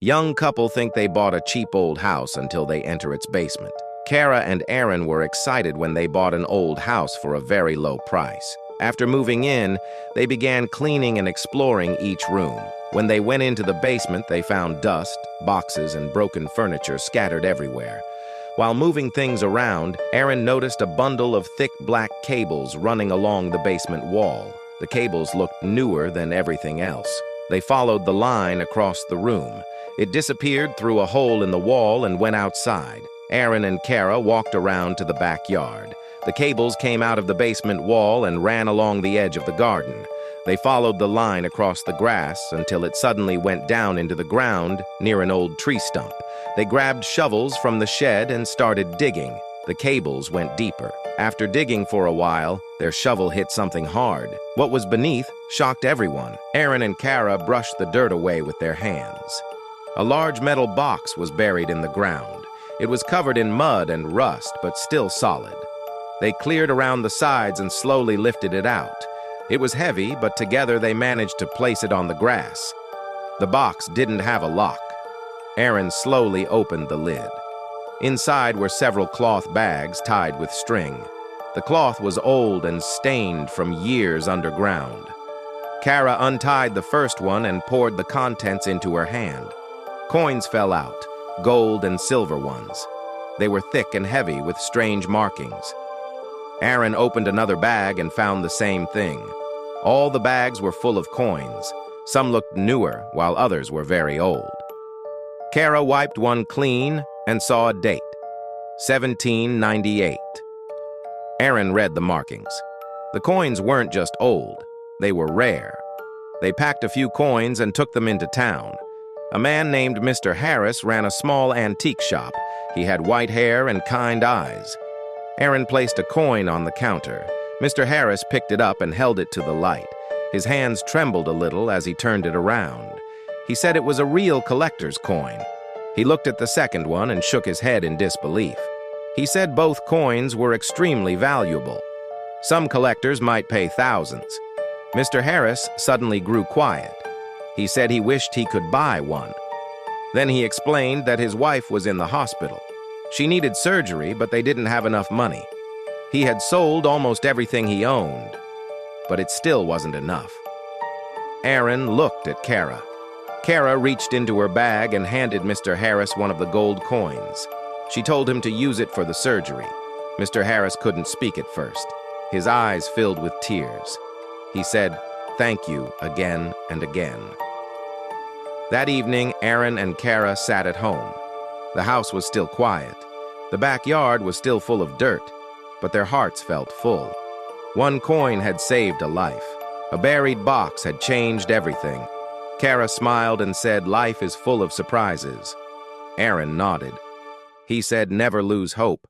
Young couple think they bought a cheap old house until they enter its basement. Kara and Aaron were excited when they bought an old house for a very low price. After moving in, they began cleaning and exploring each room. When they went into the basement, they found dust, boxes, and broken furniture scattered everywhere. While moving things around, Aaron noticed a bundle of thick black cables running along the basement wall. The cables looked newer than everything else. They followed the line across the room. It disappeared through a hole in the wall and went outside. Aaron and Kara walked around to the backyard. The cables came out of the basement wall and ran along the edge of the garden. They followed the line across the grass until it suddenly went down into the ground near an old tree stump. They grabbed shovels from the shed and started digging. The cables went deeper. After digging for a while, their shovel hit something hard. What was beneath shocked everyone. Aaron and Kara brushed the dirt away with their hands. A large metal box was buried in the ground. It was covered in mud and rust, but still solid. They cleared around the sides and slowly lifted it out. It was heavy, but together they managed to place it on the grass. The box didn't have a lock. Aaron slowly opened the lid. Inside were several cloth bags tied with string. The cloth was old and stained from years underground. Kara untied the first one and poured the contents into her hand. Coins fell out, gold and silver ones. They were thick and heavy with strange markings. Aaron opened another bag and found the same thing. All the bags were full of coins. Some looked newer, while others were very old. Kara wiped one clean and saw a date, 1798. Aaron read the markings. The coins weren't just old, they were rare. They packed a few coins and took them into town. A man named Mr. Harris ran a small antique shop. He had white hair and kind eyes. Aaron placed a coin on the counter. Mr. Harris picked it up and held it to the light. His hands trembled a little as he turned it around. He said it was a real collector's coin. He looked at the second one and shook his head in disbelief. He said both coins were extremely valuable. Some collectors might pay thousands. Mr. Harris suddenly grew quiet. He said he wished he could buy one. Then he explained that his wife was in the hospital. She needed surgery, but they didn't have enough money. He had sold almost everything he owned, but it still wasn't enough. Aaron looked at Kara. Kara reached into her bag and handed Mr. Harris one of the gold coins. She told him to use it for the surgery. Mr. Harris couldn't speak at first. His eyes filled with tears. He said, "Thank you," again and again. That evening, Aaron and Kara sat at home. The house was still quiet. The backyard was still full of dirt, but their hearts felt full. One coin had saved a life. A buried box had changed everything. Kara smiled and said, "Life is full of surprises." Aaron nodded. He said, "Never lose hope.